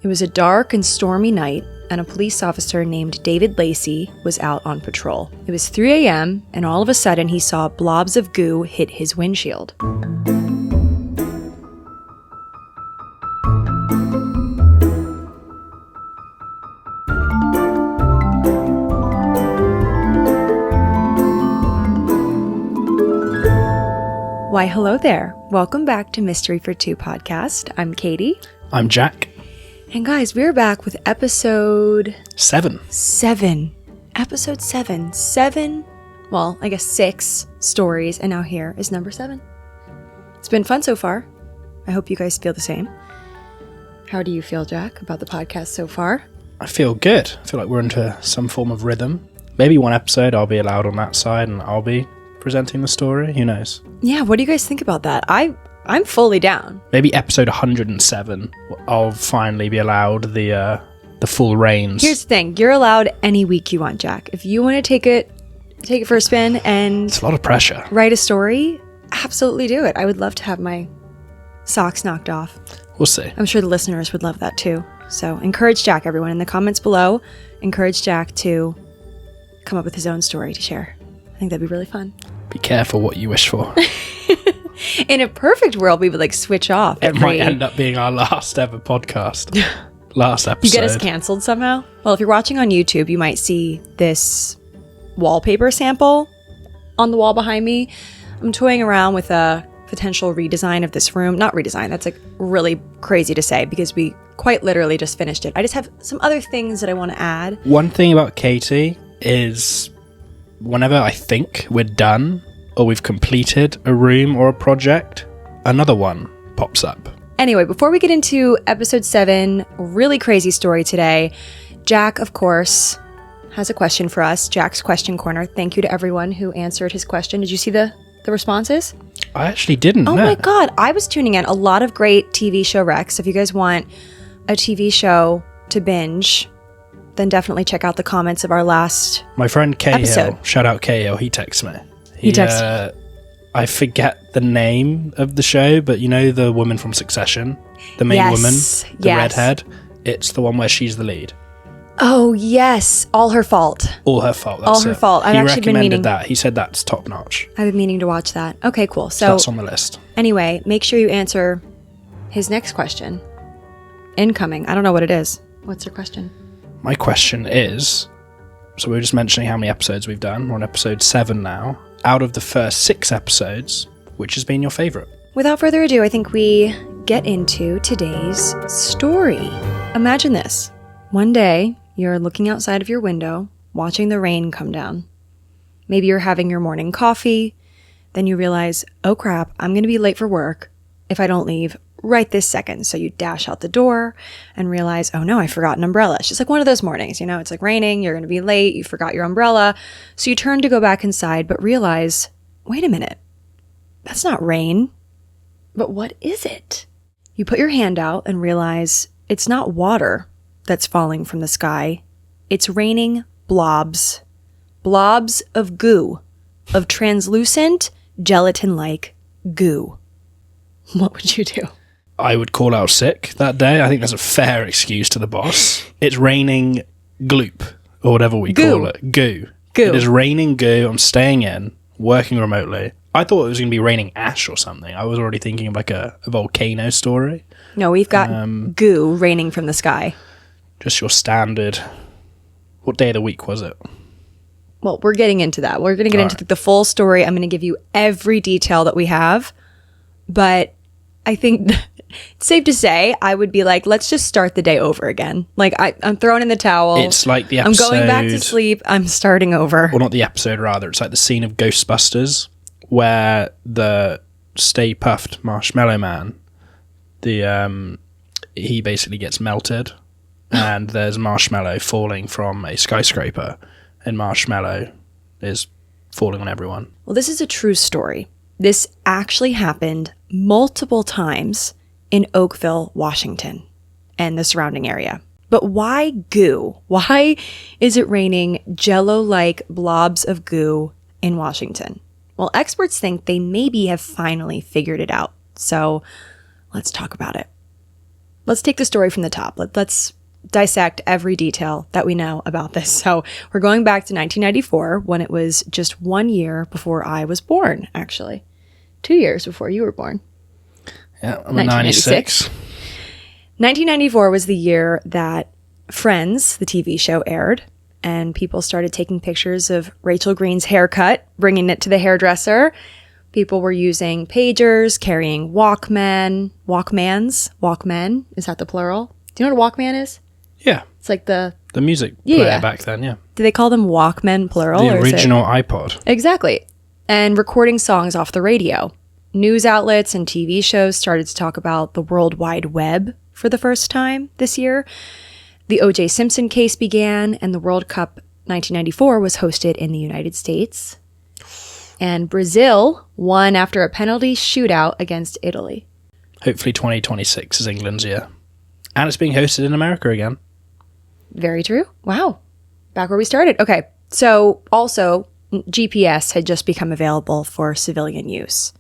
It was a dark and stormy night, and a police officer named David Lacey was out on patrol. It was 3 a.m., and all of a sudden he saw blobs of goo hit his windshield. Why, hello there. Welcome back to Mystery for Two podcast. I'm Katie. I'm Jack. And guys, we're back with episode... 7. Episode 7. 7, well, I guess 6 stories, and now here is number 7. It's been fun so far. I hope you guys feel the same. How do you feel, Jack, about the podcast so far? I feel good. I feel like we're into some form of rhythm. Maybe one episode I'll be allowed on that side and I'll be presenting the story. Who knows? Yeah, what do you guys think about that? I'm fully down. Maybe episode 107 I'll finally be allowed the full reins. Here's the thing. You're allowed any week you want, Jack. If you want to take it for a spin and... It's a lot of pressure. Write a story, absolutely do it. I would love to have my socks knocked off. We'll see. I'm sure the listeners would love that too. So encourage Jack, everyone, in the comments below. Encourage Jack to come up with his own story to share. I think that'd be really fun. Be careful what you wish for. In a perfect world, we would like switch off. It might end up being our last ever podcast. Last episode. You get us canceled somehow? Well, if you're watching on YouTube, you might see this wallpaper sample on the wall behind me. I'm toying around with a potential redesign of this room. Not redesign, that's like really crazy to say because we quite literally just finished it. I just have some other things that I want to add. One thing about Katie is whenever I think we're done or we've completed a room or a project, another one pops up. Anyway, before we get into episode 7, really crazy story today, Jack, of course, has a question for us. Jack's Question Corner. Thank you to everyone who answered his question. Did you see the responses? I actually didn't. Oh no. my God. I was tuning in. A lot of great TV show recs. If you guys want a TV show to binge, then definitely check out the comments of our last My friend Cahill, episode. Shout out Cahill, he texts me. He texts I forget the name of the show, but you know the woman from Succession? The main woman? The redhead? It's the one where she's the lead. Oh, yes. All Her Fault. All Her Fault, that's All Her it. Fault. I've actually been meaning... that. He said that's top notch. I've been meaning to watch that. Okay, cool. So that's on the list. Anyway, make sure you answer his next question. Incoming. I don't know what it is. What's your question? My question is, so we were just mentioning how many episodes we've done. We're on episode 7 now. Out of the first 6 episodes, which has been your favourite? Without further ado, I think we get into today's story. Imagine this. One day, you're looking outside of your window, watching the rain come down. Maybe you're having your morning coffee. Then you realize, oh crap, I'm going to be late for work if I don't leave right this second. So you dash out the door and realize, oh no, I forgot an umbrella. It's just like one of those mornings, you know, it's like raining, you're going to be late, you forgot your umbrella. So you turn to go back inside, but realize, wait a minute, that's not rain. But what is it? You put your hand out and realize it's not water that's falling from the sky. It's raining blobs. Blobs of goo. Of translucent, gelatin-like goo. What would you do? I would call out sick that day. I think that's a fair excuse to the boss. It's raining gloop, or whatever we call it. Goo. It is raining goo. I'm staying in, working remotely. I thought it was going to be raining ash or something. I was already thinking of like a volcano story. No, we've got goo raining from the sky. Just your standard. What day of the week was it? Well, we're getting into that. We're going to get into the full story. I'm going to give you every detail that we have. But I think it's safe to say I would be like, let's just start the day over again. Like, I'm throwing in the towel. It's like the episode... I'm going back to sleep. I'm starting over. Well, not the episode, rather. It's like the scene of Ghostbusters where the Stay Puft Marshmallow Man, he basically gets melted and there's marshmallow falling from a skyscraper and marshmallow is falling on everyone. Well, this is a true story. This actually happened multiple times in Oakville, Washington, and the surrounding area. But why goo? Why is it raining jello-like blobs of goo in Washington? Well, experts think they maybe have finally figured it out. So let's talk about it. let's take the story from the top. Let's dissect every detail that we know about this. So we're going back to 1994 when it was just 1 year before I was born, actually. 2 years before you were born. Yeah, I'm 96. 1994 was the year that Friends, the TV show, aired, and people started taking pictures of Rachel Green's haircut, bringing it to the hairdresser. People were using pagers, carrying Walkmen. Is that the plural? Do you know what a Walkman is? Yeah. It's like the music player back then, yeah. Do they call them Walkmen plural? The original iPod. Exactly. And recording songs off the radio. News outlets and TV shows started to talk about the World Wide Web for the first time this year. The O.J. Simpson case began, and the World Cup 1994 was hosted in the United States. And Brazil won after a penalty shootout against Italy. Hopefully 2026 is England's year. And it's being hosted in America again. Very true. Wow. Back where we started. Okay. So also, GPS had just become available for civilian use.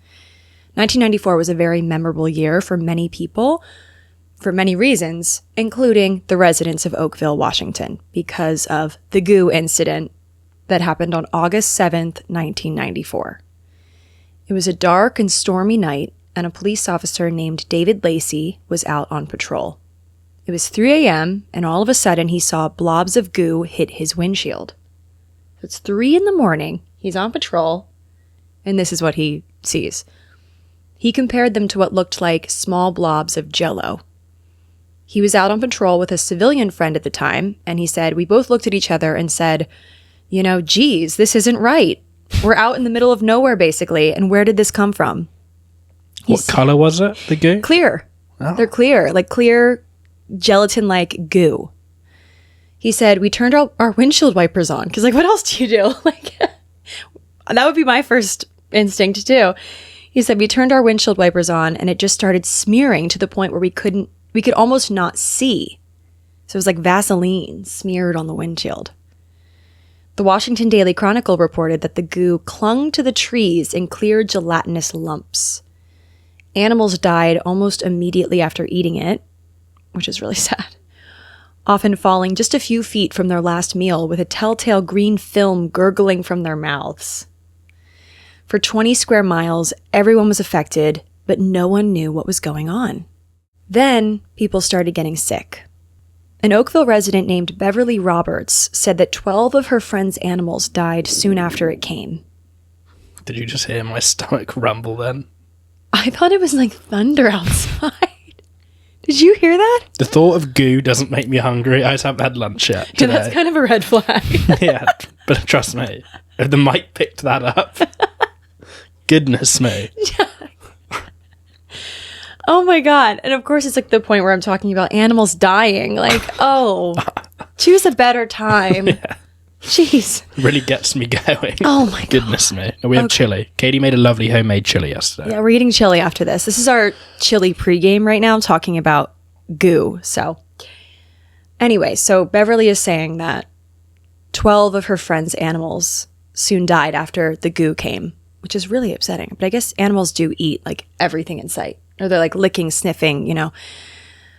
1994 was a very memorable year for many people, for many reasons, including the residents of Oakville, Washington, because of the GOO incident that happened on August 7th, 1994. It was a dark and stormy night, and a police officer named David Lacey was out on patrol. It was 3 a.m., and all of a sudden he saw blobs of goo hit his windshield. So it's 3 in the morning, he's on patrol, and this is what he sees. He compared them to what looked like small blobs of Jell-O. He was out on patrol with a civilian friend at the time, and he said, we both looked at each other and said, geez, this isn't right. We're out in the middle of nowhere, basically, and where did this come from? What color was it, the goo? Clear. Oh. They're clear, like clear gelatin-like goo. He said, we turned our windshield wipers on, because, what else do you do? That would be my first instinct, too. He said, we turned our windshield wipers on, and it just started smearing to the point where we could almost not see. So it was like Vaseline smeared on the windshield. The Washington Daily Chronicle reported that the goo clung to the trees in clear gelatinous lumps. Animals died almost immediately after eating it, which is really sad, often falling just a few feet from their last meal with a telltale green film gurgling from their mouths. For 20 square miles, everyone was affected, but no one knew what was going on. Then, people started getting sick. An Oakville resident named Beverly Roberts said that 12 of her friend's animals died soon after it came. Did you just hear my stomach rumble then? I thought it was like thunder outside. Did you hear that? The thought of goo doesn't make me hungry. I just haven't had lunch yet today. Yeah, that's kind of a red flag. Yeah, but trust me, if the mic picked that up, goodness me. Oh my God. And of course, it's like the point where I'm talking about animals dying. Choose a better time. Yeah. Jeez. Really gets me going. Oh my God. Goodness me. We have chili. Katie made a lovely homemade chili yesterday. Yeah, we're eating chili after this. This is our chili pregame right now. I'm talking about goo. So anyway, so Beverly is saying that 12 of her friend's animals soon died after the goo came, which is really upsetting. But I guess animals do eat everything in sight. Or they're licking, sniffing,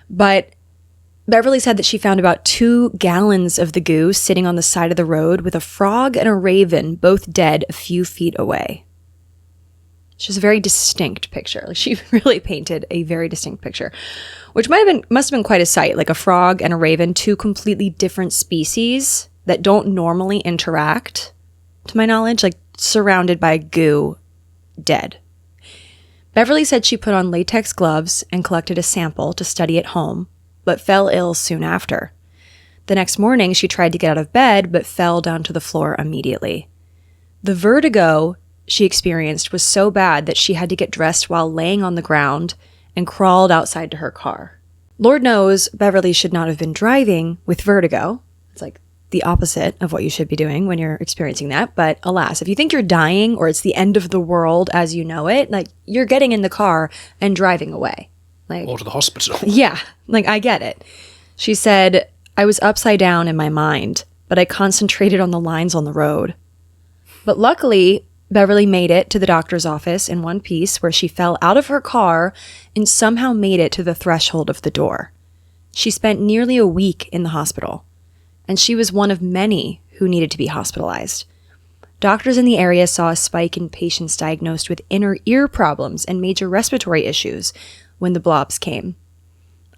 But Beverly said that she found about 2 gallons of the goo sitting on the side of the road with a frog and a raven both dead a few feet away. It's just a very distinct picture. She really painted a very distinct picture, which must have been quite a sight. A frog and a raven, 2 completely different species that don't normally interact, to my knowledge, surrounded by goo, dead. Beverly said she put on latex gloves and collected a sample to study at home, but fell ill soon after. The next morning, she tried to get out of bed, but fell down to the floor immediately. The vertigo she experienced was so bad that she had to get dressed while laying on the ground and crawled outside to her car. Lord knows Beverly should not have been driving with vertigo. It's the opposite of what you should be doing when you're experiencing that. But alas, if you think you're dying or it's the end of the world as you know it, you're getting in the car and driving away. Or to the hospital. Yeah, I get it. She said, I was upside down in my mind, but I concentrated on the lines on the road. But luckily, Beverly made it to the doctor's office in one piece, where she fell out of her car and somehow made it to the threshold of the door. She spent nearly a week in the hospital, and she was one of many who needed to be hospitalized. Doctors in the area saw a spike in patients diagnosed with inner ear problems and major respiratory issues when the blobs came.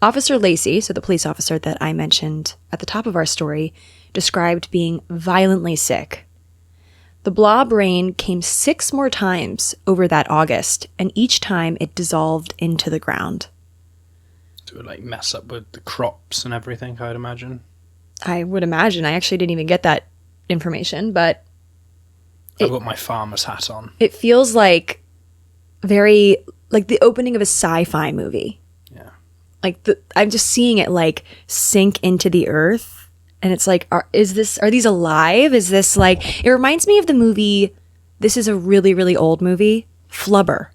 Officer Lacey, so the police officer that I mentioned at the top of our story, described being violently sick. The blob rain came 6 more times over that August, and each time it dissolved into the ground. To like mess up with the crops and everything, I'd imagine. I would imagine. I actually didn't even get that information, but I've got my farmer's hat on. It feels like very like the opening of a sci-fi movie. Yeah. Like I'm just seeing it like sink into the earth. And it's like, are these alive? Is this like, it reminds me of the movie, this is a really, really old movie, Flubber.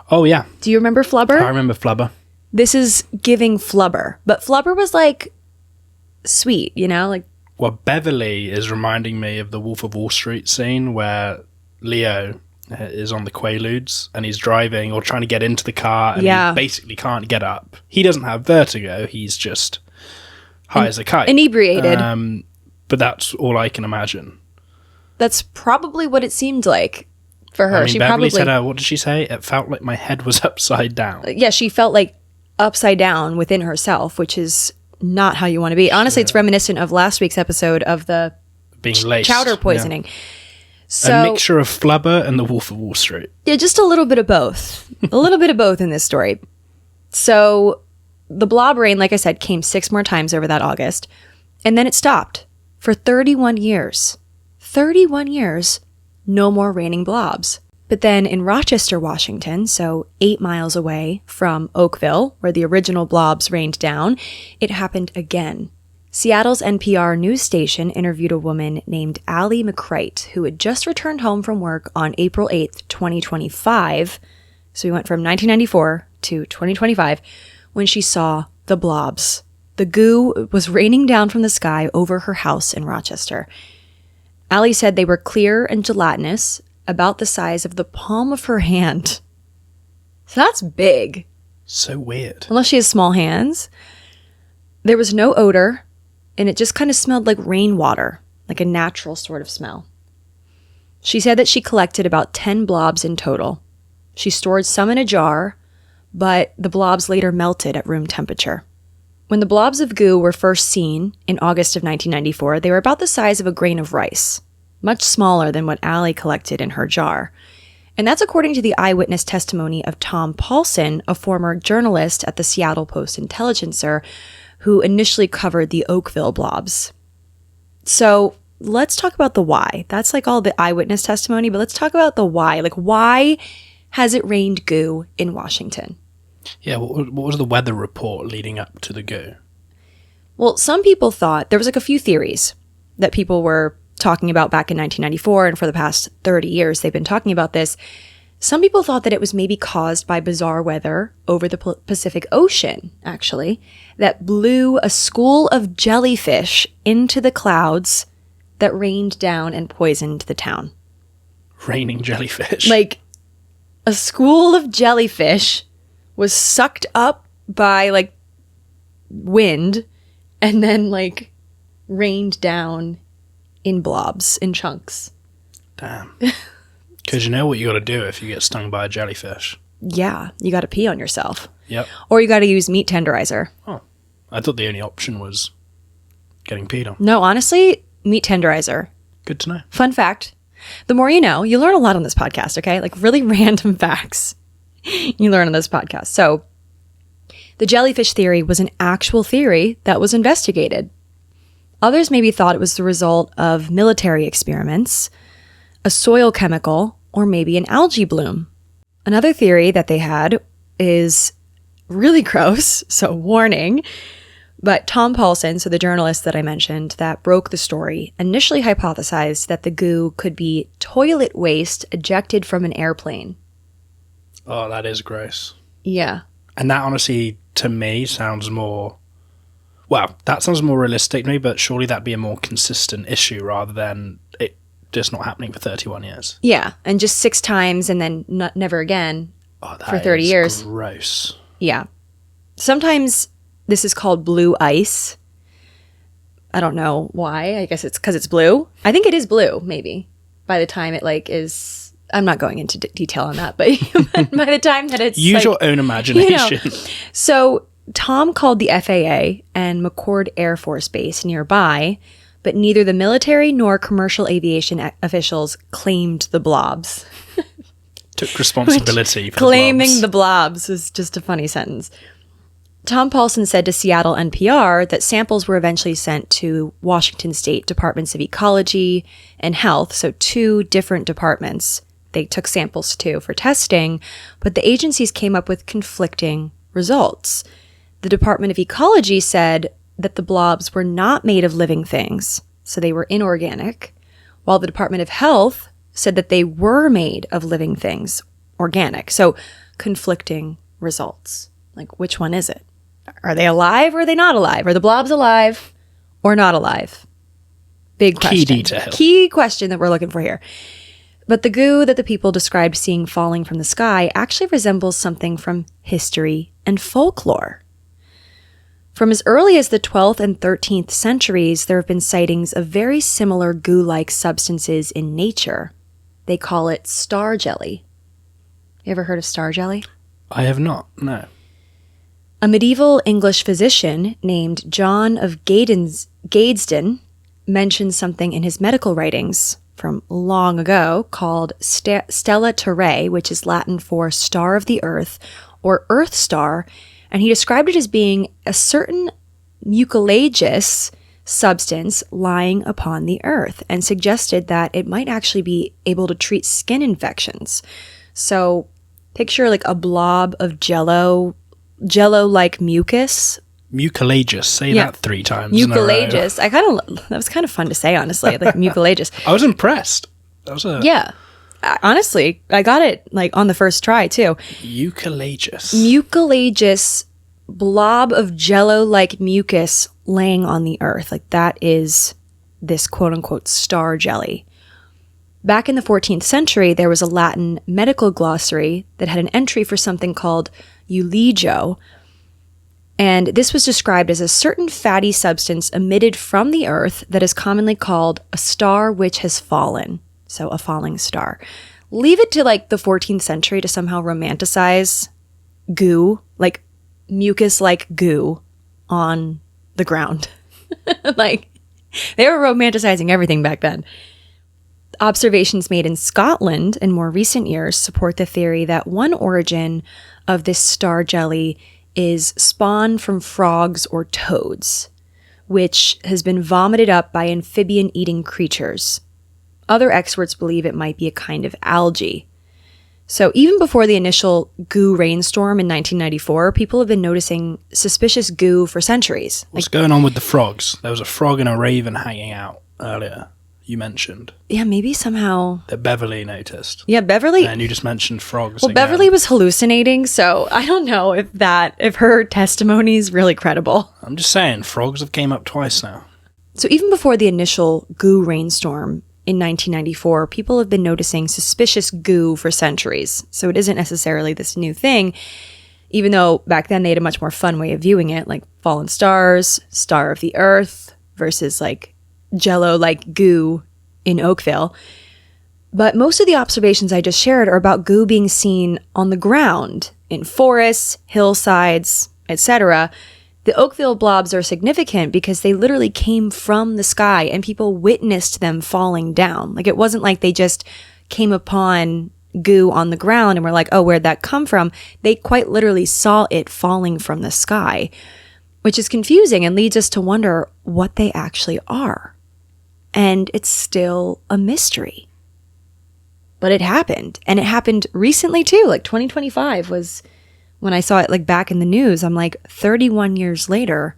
Oh, yeah. Do you remember Flubber? I remember Flubber. This is giving Flubber. But Flubber was like sweet, you know? Like, well, Beverly is reminding me of the Wolf of Wall Street scene where Leo is on the Quaaludes and he's driving or trying to get into the car and he basically can't get up. He doesn't have vertigo. He's just high as a kite. Inebriated. But that's all I can imagine. That's probably what it seemed like for her. I mean, Beverly said, what did she say? It felt like my head was upside down. Yeah, she felt like upside down within herself, which is not how you want to be. Honestly, it's reminiscent of last week's episode of the being laced. Chowder poisoning. Yeah. So, a mixture of Flubber and the Wolf of Wall Street. Yeah, just a little bit of both. A little bit of both in this story. So the blob rain, like I said, came 6 more times over that August, and then it stopped for 31 years. 31 years, no more raining blobs. But then in Rochester, Washington, so 8 miles away from Oakville, where the original blobs rained down, it happened again. Seattle's NPR news station interviewed a woman named Allie McCrite, who had just returned home from work on April 8th, 2025. So we went from 1994 to 2025, when she saw the blobs. The goo was raining down from the sky over her house in Rochester. Allie said they were clear and gelatinous, about the size of the palm of her hand. So that's big. So weird. Unless she has small hands. There was no odor, and it just kind of smelled like rainwater, like a natural sort of smell. She said that she collected about 10 blobs in total. She stored some in a jar, but the blobs later melted at room temperature. When the blobs of goo were first seen in August of 1994, they were about the size of a grain of rice, much smaller than what Allie collected in her jar. And that's according to the eyewitness testimony of Tom Paulson, a former journalist at the Seattle Post-Intelligencer, who initially covered the Oakville blobs. So let's talk about the why. That's like all the eyewitness testimony, but let's talk about the why. Like, why has it rained goo in Washington? Yeah, what was the weather report leading up to the goo? Well, some people thought, there was like a few theories that people were talking about back in 1994, and for the past 30 years they've been talking about this. Some people thought that it was maybe caused by bizarre weather over the Pacific Ocean, actually, that blew a school of jellyfish into the clouds that rained down and poisoned the town. Raining jellyfish? Like, a school of jellyfish was sucked up by, like, wind and then, like, rained down in blobs, in chunks. Damn. Because you know what you got to do if you get stung by a jellyfish. Yeah, you got to pee on yourself. Yep. Or you got to use meat tenderizer. Oh, I thought the only option was getting peed on. No, honestly, meat tenderizer. Good to know. Fun fact. The more you know, you learn a lot on this podcast, okay? Like really random facts you learn on this podcast. So the jellyfish theory was an actual theory that was investigated. Others maybe thought it was the result of military experiments, a soil chemical, or maybe an algae bloom. Another theory that they had is really gross, so warning. But Tom Paulson, so the journalist that I mentioned that broke the story, initially hypothesized that the goo could be toilet waste ejected from an airplane. Oh, that is gross. Yeah. And that honestly, to me, sounds more... Well, that sounds more realistic to me, but surely that'd be a more consistent issue rather than it just not happening for 31 years. Yeah, and just 6 times and then never again for 30 years. Gross. Yeah. Sometimes this is called blue ice. I don't know why. I guess it's because it's blue. I think it is blue, maybe, by the time it is. I'm not going into detail on that, but by the time that it's use your own imagination. So Tom called the FAA and McCord Air Force Base nearby, but neither the military nor commercial aviation officials claimed the blobs. Took responsibility for claiming the blobs is just a funny sentence. Tom Paulson said to Seattle NPR that samples were eventually sent to Washington State Departments of Ecology and Health, so 2 different departments. They took samples too for testing, but the agencies came up with conflicting results. The Department of Ecology said that the blobs were not made of living things, so they were inorganic, while the Department of Health said that they were made of living things, organic. So conflicting results. Like, which one is it? Are they alive or are they not alive? Are the blobs alive or not alive? Big question. Key detail. Key question that we're looking for here. But the goo that the people described seeing falling from the sky actually resembles something from history and folklore. From as early as the 12th and 13th centuries, there have been sightings of very similar goo-like substances in nature. They call it star jelly. You ever heard of star jelly? I have not, no. A medieval English physician named John of Gadsden mentioned something in his medical writings from long ago called Stella Terrae, which is Latin for star of the earth or earth star, and he described it as being a certain mucilaginous substance lying upon the earth and suggested that it might actually be able to treat skin infections. So picture like a blob of jello-like mucus. Mucilaginous. Say that 3 times. Mucilaginous. That was kind of fun to say, honestly. Like mucilaginous. I was impressed. Yeah. Honestly, I got it like on the first try too. Mucilaginous blob of jello-like mucus laying on the earth. Like that is this quote-unquote star jelly. Back in the 14th century, there was a Latin medical glossary that had an entry for something called eulegio, and this was described as a certain fatty substance emitted from the earth that is commonly called a star which has fallen. So a falling star. Leave it to like the 14th century to somehow romanticize goo, like mucus-like goo on the ground. Like they were romanticizing everything back then. Observations made in Scotland in more recent years support the theory that one origin of this star jelly is spawn from frogs or toads, which has been vomited up by amphibian-eating creatures. Other experts believe it might be a kind of algae. So even before the initial goo rainstorm in 1994, people have been noticing suspicious goo for centuries. What's going on with the frogs? There was a frog and a raven hanging out earlier, you mentioned. Yeah, maybe somehow... That Beverly noticed. Yeah, Beverly... And you just mentioned frogs. Well, again. Beverly was hallucinating, so I don't know if her testimony is really credible. I'm just saying, frogs have came up twice now. So even before the initial goo rainstorm in 1994, people have been noticing suspicious goo for centuries. So it isn't necessarily this new thing, even though back then they had a much more fun way of viewing it, like fallen stars, star of the earth, versus like jello-like goo in Oakville. But most of the observations I just shared are about goo being seen on the ground, in forests, hillsides, etc. The Oakville blobs are significant because they literally came from the sky and people witnessed them falling down. Like it wasn't like they just came upon goo on the ground and were like, oh, where'd that come from? They quite literally saw it falling from the sky, which is confusing and leads us to wonder what they actually are. And it's still a mystery. But it happened. And it happened recently too. Like 2025 was... when I saw it like back in the news, I'm like 31 years later,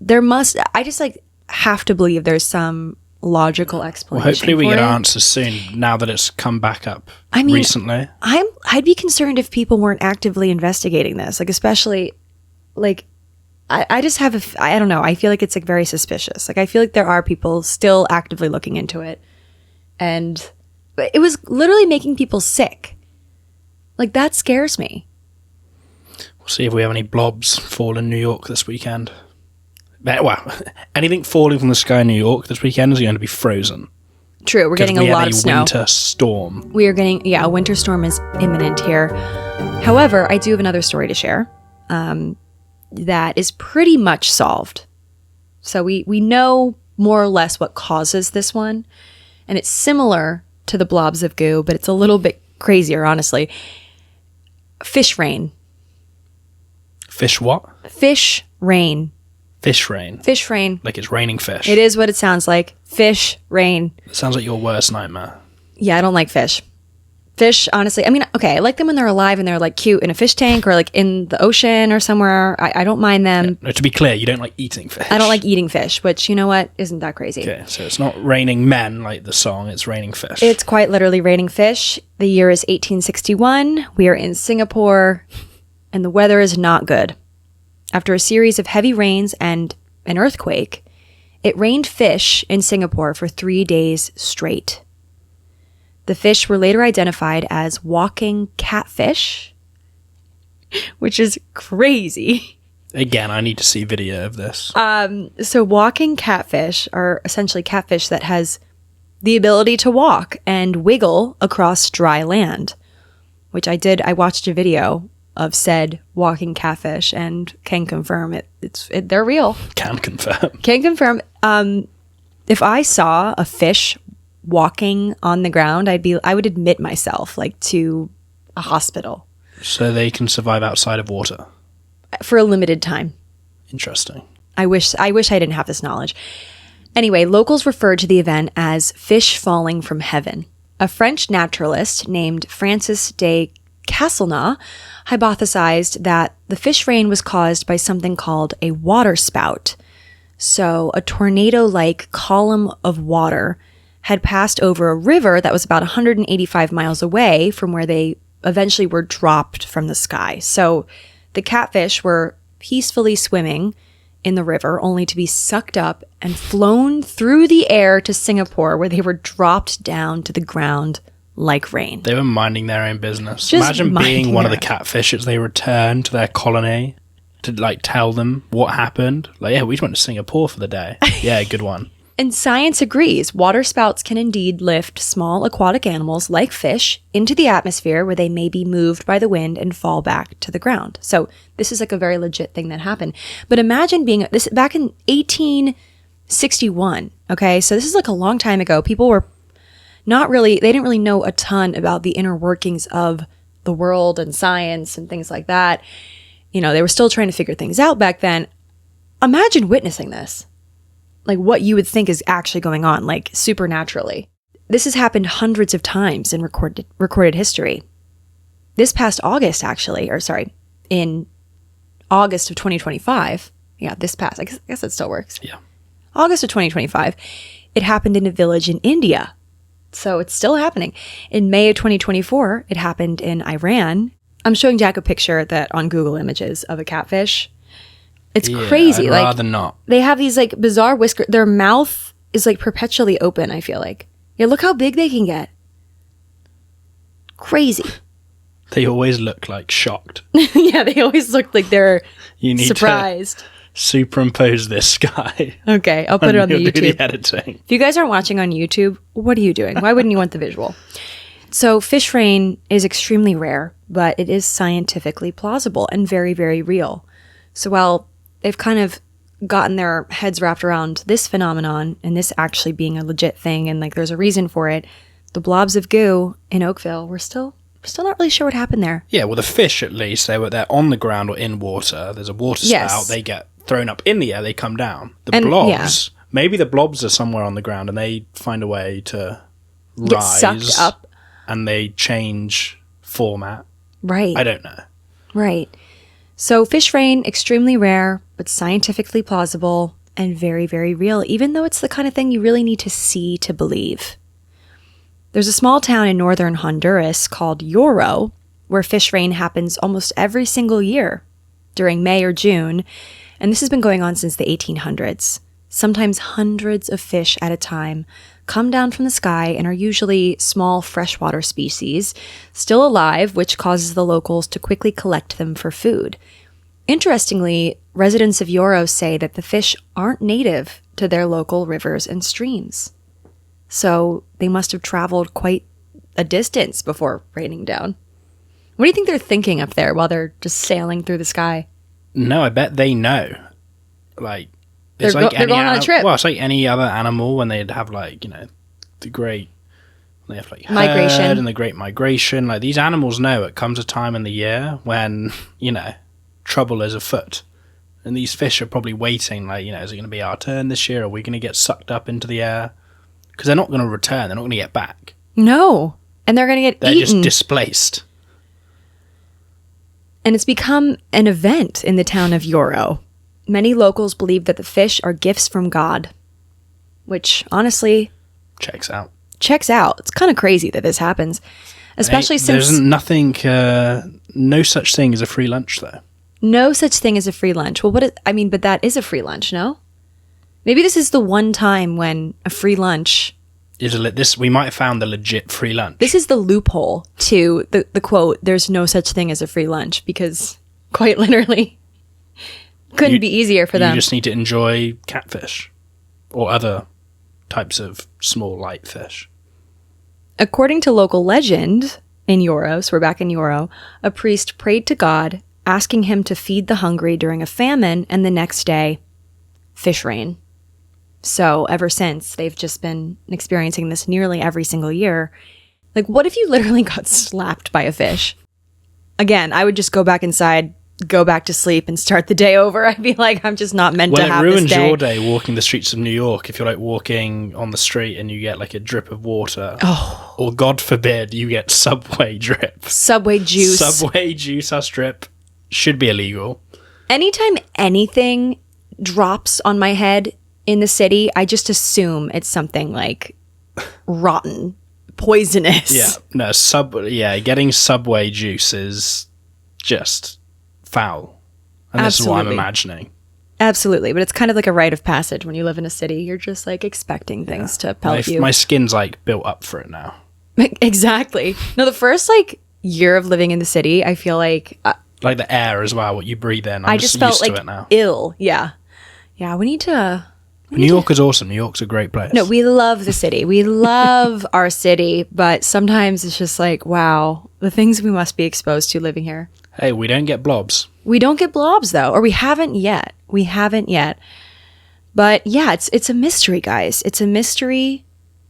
I just like have to believe there's some logical explanation. Well, hopefully we get answers soon now that it's come back up recently. I'd be concerned if people weren't actively investigating this, like especially like I just have I don't know. I feel like it's like very suspicious. Like I feel like there are people still actively looking into it And it was literally making people sick. Like, that scares me. We'll see if we have any blobs fall in New York this weekend. Well, anything falling from the sky in New York this weekend is going to be frozen. True, we're getting a lot of snow. Winter storm. We are getting, a winter storm is imminent here. However, I do have another story to share that is pretty much solved. So we know more or less what causes this one, and it's similar to the blobs of goo, but it's a little bit crazier, honestly. Fish rain. Fish what? Fish rain. Fish rain. Fish rain. Like it's raining fish. It is what it sounds like. Fish rain. It sounds like your worst nightmare. Yeah, I don't like fish. Fish, honestly, I mean, okay, I like them when they're alive and they're like cute in a fish tank or like in the ocean or somewhere. I don't mind them. Yeah. No, to be clear, you don't like eating fish. I don't like eating fish, which, you know what, isn't that crazy. Okay, so it's not raining men like the song, it's raining fish. It's quite literally raining fish. The year is 1861. We are in Singapore and the weather is not good. After a series of heavy rains and an earthquake, it rained fish in Singapore for 3 days straight. The fish were later identified as walking catfish, which is crazy. Again, I need to see video of this. So walking catfish are essentially catfish that has the ability to walk and wiggle across dry land, which I did. I watched a video of said walking catfish and can confirm they're real. Can confirm. Can confirm. If I saw a fish walking on the ground, I would admit myself like to a hospital. So they can survive outside of water for a limited time. Interesting. I wish I didn't have this knowledge. Anyway, locals referred to the event as fish falling from heaven. A French naturalist named Francis de Castelnau hypothesized that the fish rain was caused by something called a water spout. So a tornado-like column of water had passed over a river that was about 185 miles away from where they eventually were dropped from the sky. So the catfish were peacefully swimming in the river, only to be sucked up and flown through the air to Singapore, where they were dropped down to the ground like rain. They were minding their own business. Just imagine being one of the catfish as they return to their colony to like tell them what happened. Like, yeah, we just went to Singapore for the day. Yeah, good one. And science agrees. Water spouts can indeed lift small aquatic animals like fish into the atmosphere where they may be moved by the wind and fall back to the ground. So this is like a very legit thing that happened. But imagine being this back in 1861. Okay, so this is like a long time ago. People were they didn't really know a ton about the inner workings of the world and science and things like that. You know, they were still trying to figure things out back then. Imagine witnessing this. Like what you would think is actually going on, like supernaturally. This has happened hundreds of times in recorded history. This past August, in August of 2025. Yeah, this past, I guess that still works. Yeah. August of 2025, it happened in a village in India. So it's still happening. In May of 2024, it happened in Iran. I'm showing Jack a picture on Google Images of a catfish. It's crazy. I'd rather not. They have these like bizarre whiskers. Their mouth is like perpetually open, I feel like. Yeah, look how big they can get. Crazy. They always look like shocked. Yeah, they always look like they're surprised. To superimpose this guy. Okay, I'll put it on the YouTube. The editing. If you guys aren't watching on YouTube, what are you doing? Why wouldn't you want the visual? So fish rain is extremely rare, but it is scientifically plausible and very, very real. So while they've kind of gotten their heads wrapped around this phenomenon and this actually being a legit thing and like there's a reason for it, the blobs of goo in Oakville, we're still not really sure what happened there. Yeah, well, the fish at least, they're on the ground or in water. There's a water spout. They get thrown up in the air. They come down. Blobs, maybe the blobs are somewhere on the ground and they find a way to get sucked up. And they change format. Right. I don't know. Right. So fish rain, extremely rare, but scientifically plausible and very, very real, even though it's the kind of thing you really need to see to believe. There's a small town in northern Honduras called KUOW, where fish rain happens almost every single year during May or June, and this has been going on since the 1800s. sometimes hundreds of fish at a time, come down from the sky and are usually small freshwater species, still alive, which causes the locals to quickly collect them for food. Interestingly, residents of Yoro say that the fish aren't native to their local rivers and streams. So they must have traveled quite a distance before raining down. What do you think they're thinking up there while they're just sailing through the sky? No, I bet they know. Like, they're going on a trip. Well, it's like any other animal when they'd have, like, you know, the great... They have, like, migration. Herd and the great migration. Like, these animals know it comes a time in the year when, you know, trouble is afoot. And these fish are probably waiting, like, you know, is it going to be our turn this year? Are we going to get sucked up into the air? Because they're not going to return. They're not going to get back. No. And they're going to get eaten. They're just displaced. And it's become an event in the town of Yoro. Many locals believe that the fish are gifts from God, which honestly checks out. It's kind of crazy that this happens, especially since there's nothing, no such thing as a free lunch, though. No such thing as a free lunch. Well, but that is a free lunch, no? Maybe this is the one time when a free lunch is we might have found the legit free lunch. This is the loophole to the quote, "There's no such thing as a free lunch," because quite literally couldn't be easier for them. You just need to enjoy catfish or other types of small light fish. According to local legend in Yoro, so we're back in Yoro, a priest prayed to God, asking him to feed the hungry during a famine, and the next day, fish rain. So ever since, they've just been experiencing this nearly every single year. Like, what if you literally got slapped by a fish? Again, I would just go back inside, go back to sleep, and start the day over. I'd be like, I'm just not meant to have this day. Well, it ruins your day walking the streets of New York if you're, like, walking on the street and you get, like, a drip of water. Oh. Or, God forbid, you get Subway drip. Subway juice. Subway juice drip should be illegal. Anytime anything drops on my head in the city, I just assume it's something like rotten, poisonous. Getting Subway juice is just foul. And Absolutely. This is what I'm imagining. Absolutely, but it's kind of like a rite of passage when you live in a city. You're just like expecting things to pelt you. My skin's like built up for it now. Exactly. No, the first like year of living in the city, I feel like the air as well, what you breathe in. I just felt like ill. Yeah. We need to... New York is awesome. New York's a great place. No, we love the city. We love our city, but sometimes it's just like, wow, the things we must be exposed to living here. Hey, we don't get blobs. We don't get blobs, though, or we haven't yet. But yeah, it's a mystery, guys. It's a mystery,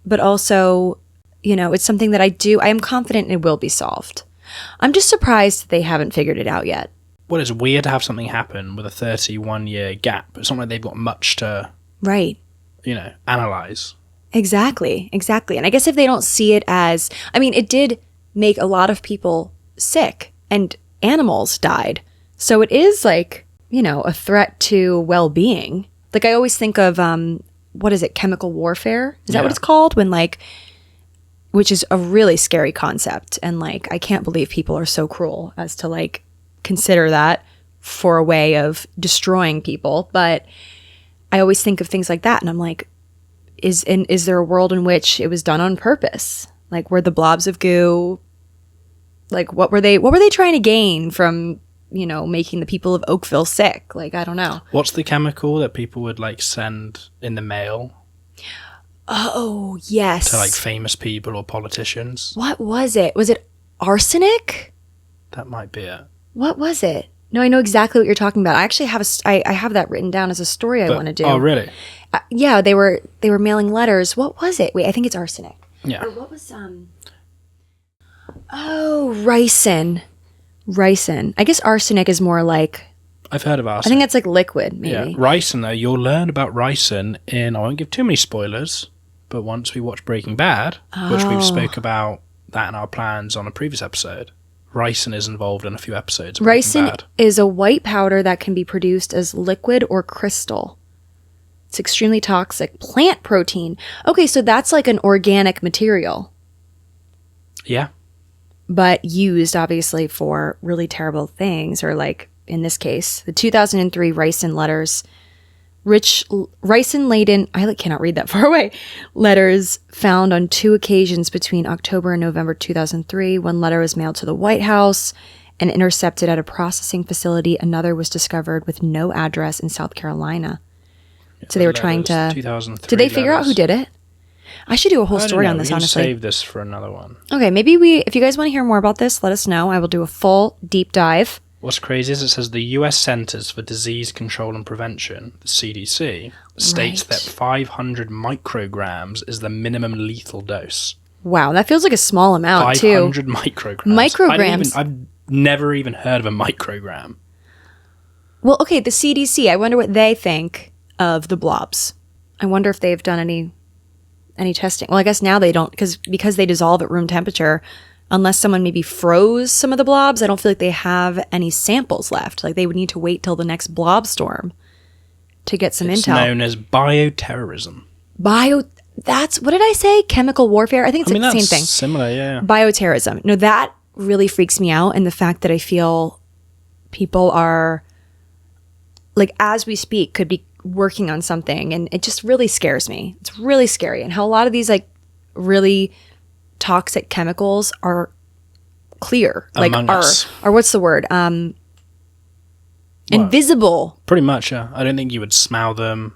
but also, you know, it's something that I am confident it will be solved. I'm just surprised they haven't figured it out yet. Well, it's weird to have something happen with a 31-year gap. It's not like they've got much to... Right. You know, analyze. Exactly. And I guess if they don't see it as... I mean, it did make a lot of people sick and animals died. So it is like, you know, a threat to well-being. Like I always think of, what is it, chemical warfare? Is that what it's called? When like... Which is a really scary concept. And like, I can't believe people are so cruel as to like consider that for a way of destroying people. But... I always think of things like that, and I'm like, is there a world in which it was done on purpose? Like, were the blobs of goo, like, what were they trying to gain from, you know, making the people of Oakville sick? Like, I don't know. What's the chemical that people would, like, send in the mail? Oh, yes. To, like, famous people or politicians? What was it? Was it arsenic? That might be it. What was it? No, I know exactly what you're talking about. I actually have I have that written down as a story I want to do. Oh, really? Yeah, they were mailing letters. What was it? Wait, I think it's arsenic. Yeah. Or what was ricin. Ricin. I guess arsenic is more like... I've heard of arsenic. I think that's like liquid, maybe. Yeah, ricin, though, you'll learn about ricin in... I won't give too many spoilers, but once we watch Breaking Bad, which we've spoke about that in our plans on a previous episode... Ricin is involved in a few episodes of Breaking Bad. Ricin is a white powder that can be produced as liquid or crystal. It's extremely toxic. Plant protein. Okay, so that's like an organic material. Yeah. But used, obviously, for really terrible things, or like, in this case, the 2003 Ricin letters ricin-laden, I cannot read that far away, letters found on 2 occasions between October and November 2003. One letter was mailed to the White House and intercepted at a processing facility. Another was discovered with no address in South Carolina. So they were trying to... 2003 did they figure out who did it? I should do a whole story on this, honestly. Save this for another one. Okay, maybe if you guys want to hear more about this, let us know. I will do a full deep dive. What's crazy is it says the U.S. Centers for Disease Control and Prevention, the CDC, states that 500 micrograms is the minimum lethal dose. Wow, that feels like a small amount, 500 micrograms. Micrograms. I've never even heard of a microgram. Well, okay, the CDC, I wonder what they think of the blobs. I wonder if they've done any testing. Well, I guess now they don't, because they dissolve at room temperature. Unless someone maybe froze some of the blobs, I don't feel like they have any samples left. Like, they would need to wait till the next blob storm to get some intel. It's known as bioterrorism. That's, what did I say? Chemical warfare? I think it's the same thing. Similar, yeah. Bioterrorism. No, that really freaks me out. And the fact that I feel people are, like, as we speak, could be working on something. And it just really scares me. It's really scary. And how a lot of these, like, really toxic chemicals are clear, like are what's the word? Invisible. Pretty much, yeah. I don't think you would smell them.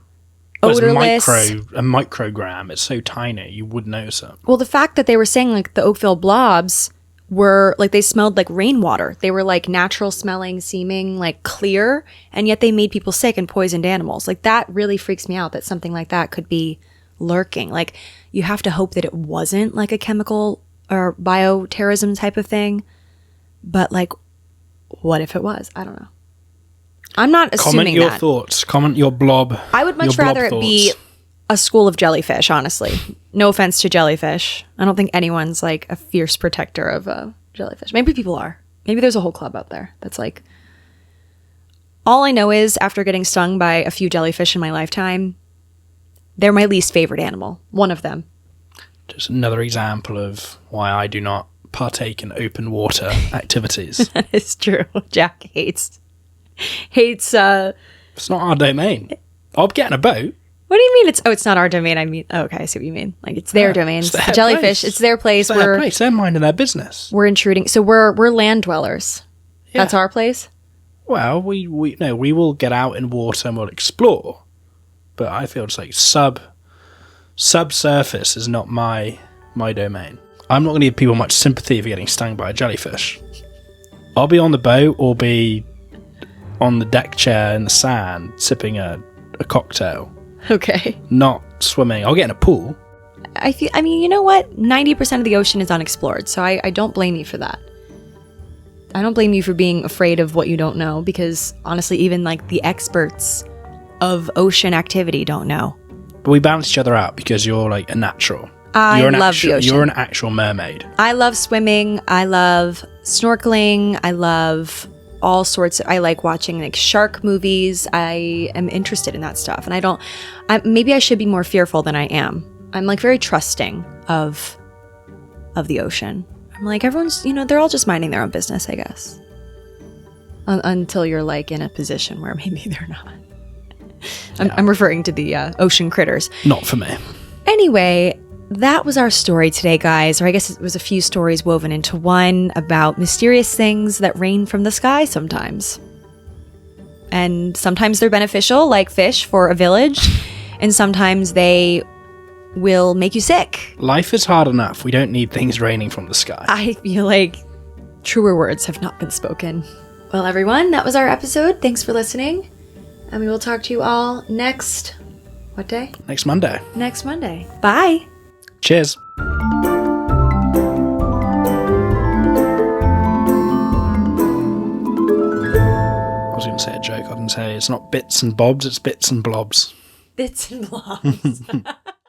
Odorless. A microgram. It's so tiny you wouldn't notice it. Well, the fact that they were saying like the Oakville Blobs were like they smelled like rainwater. They were like natural smelling, seeming like clear, and yet they made people sick and poisoned animals. Like that really freaks me out that something like that could be lurking. Like you have to hope that it wasn't like a chemical or bioterrorism type of thing. But like, what if it was? I don't know. I'm not assuming Comment your that. thoughts. Comment your blob. I would much rather it be a school of jellyfish, honestly. No offense to jellyfish. I don't think anyone's like a fierce protector of jellyfish. Maybe people are. Maybe there's a whole club out there that's like... All I know is after getting stung by a few jellyfish in my lifetime, they're my least favorite animal. One of them. Just another example of why I do not partake in open water activities. That is true. Jack hates... It's not our domain. I'll get in a boat. What do you mean? It's not our domain. I mean, okay, I see what you mean. Like it's their domain. It's their jellyfish. Place. It's their place. It's their place. They're minding their business. We're intruding. So we're land dwellers. Yeah. That's our place. Well, we will get out in water and we'll explore. But I feel it's like subsurface is not my domain. I'm not going to give people much sympathy for getting stung by a jellyfish. I'll be on the boat or be on the deck chair in the sand sipping a cocktail. Okay. Not swimming. I'll get in a pool. I mean, you know what? 90% of the ocean is unexplored, so I don't blame you for that. I don't blame you for being afraid of what you don't know, because honestly, even like the experts of ocean activity don't know. But we balance each other out because you're like a natural. I love the ocean. You're an actual mermaid. I love swimming. I love snorkeling. I love all sorts I like watching like shark movies. I am interested in that stuff. And maybe I should be more fearful than I am. I'm like very trusting of the ocean. I'm like, everyone's, they're all just minding their own business, I guess. Until you're like in a position where maybe they're not. I'm referring to the ocean critters. Not for me. Anyway, that was our story today, guys. Or I guess it was a few stories woven into one about mysterious things that rain from the sky sometimes. And sometimes they're beneficial, like fish for a village. And sometimes they will make you sick. Life is hard enough. We don't need things raining from the sky. I feel like truer words have not been spoken. Well, everyone, that was our episode. Thanks for listening. And we will talk to you all next... What day? Next Monday. Next Monday. Bye. Cheers. I was going to say a joke. I was going to say it's not bits and bobs, it's bits and blobs. Bits and blobs.